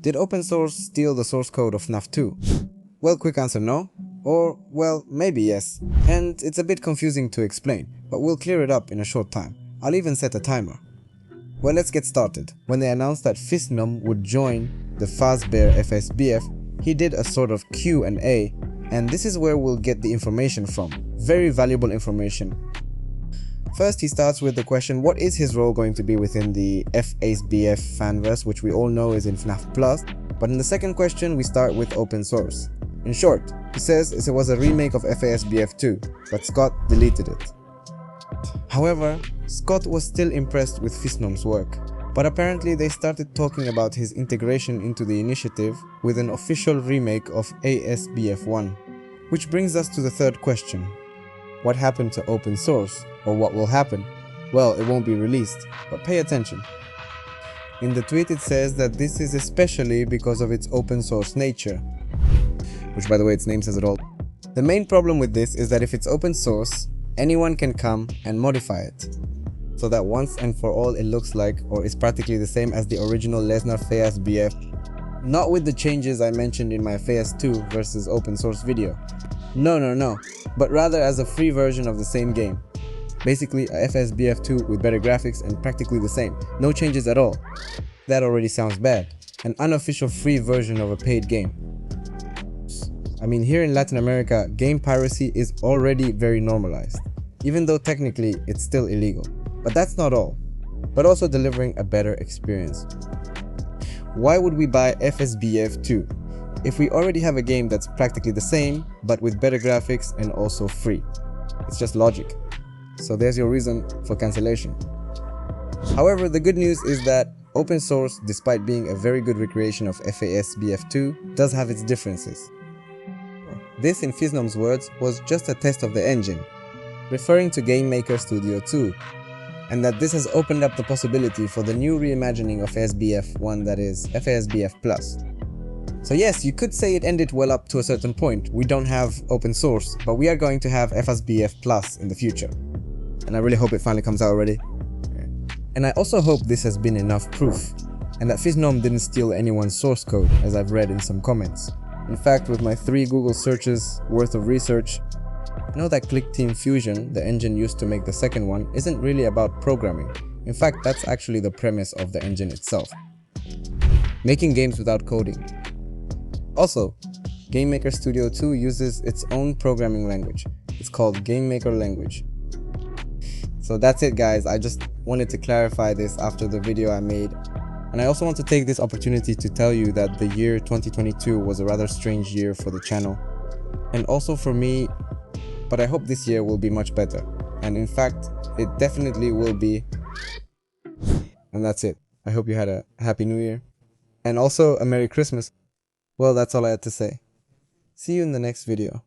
Did open source steal the source code of FNaF 2? Well, quick answer no, or well, maybe yes, and it's a bit confusing to explain, but we'll clear it up in a short time. I'll even set a timer. Well, let's get started. When they announced that Fisnum would join the FASBF, he did a sort of Q&A, and this is where we'll get the information from. Very valuable information. First, he starts with the question, what is his role going to be within the FASBF fanverse, which we all know is in FNaF Plus, but in the second question, we start with open source. In short, he says it was a remake of FASBF 2, but Scott deleted it. However, Scott was still impressed with Fisnum's work, but apparently they started talking about his integration into the initiative with an official remake of FASBF 1. Which brings us to the third question. What happened to open source? Or what will happen? Well, it won't be released, but pay attention. In the tweet it says that this is especially because of its open source nature, which by the way its name says it all. The main problem with this is that if it's open source, anyone can come and modify it, so that once and for all it looks like or is practically the same as the original Lesnar FASBF. Not with the changes I mentioned in my FAS 2 versus open source video. No, but rather as a free version of the same game. Basically a FASBF 2 with better graphics and practically the same, no changes at all. That already sounds bad. An unofficial free version of a paid game. I mean, here in Latin America, game piracy is already very normalized, even though technically it's still illegal. But that's not all, but also delivering a better experience. Why would we buy FASBF 2 if we already have a game that's practically the same but with better graphics and also free? It's just logic. So there's your reason for cancellation. However, the good news is that open source, despite being a very good recreation of FASBF 2, does have its differences. This, in Fisnum's words, was just a test of the engine, referring to Game Maker Studio 2, and that this has opened up the possibility for the new reimagining of FASBF 1, that is, FASBF Plus. So yes, you could say it ended well up to a certain point. We don't have open source, but we are going to have FASBF Plus in the future. And I really hope it finally comes out already. And I also hope this has been enough proof, and that Fisnum didn't steal anyone's source code, as I've read in some comments. In fact, with my 3 Google searches worth of research, I know that Click Team Fusion, the engine used to make the second one, isn't really about programming. In fact, that's actually the premise of the engine itself. Making games without coding. Also, Game Maker Studio 2 uses its own programming language. It's called Game Maker Language. So that's it guys, I just wanted to clarify this after the video I made. And I also want to take this opportunity to tell you that the year 2022 was a rather strange year for the channel. And also for me, but I hope this year will be much better. And in fact, it definitely will be. And that's it. I hope you had a Happy New Year. And also a Merry Christmas. Well, that's all I had to say. See you in the next video.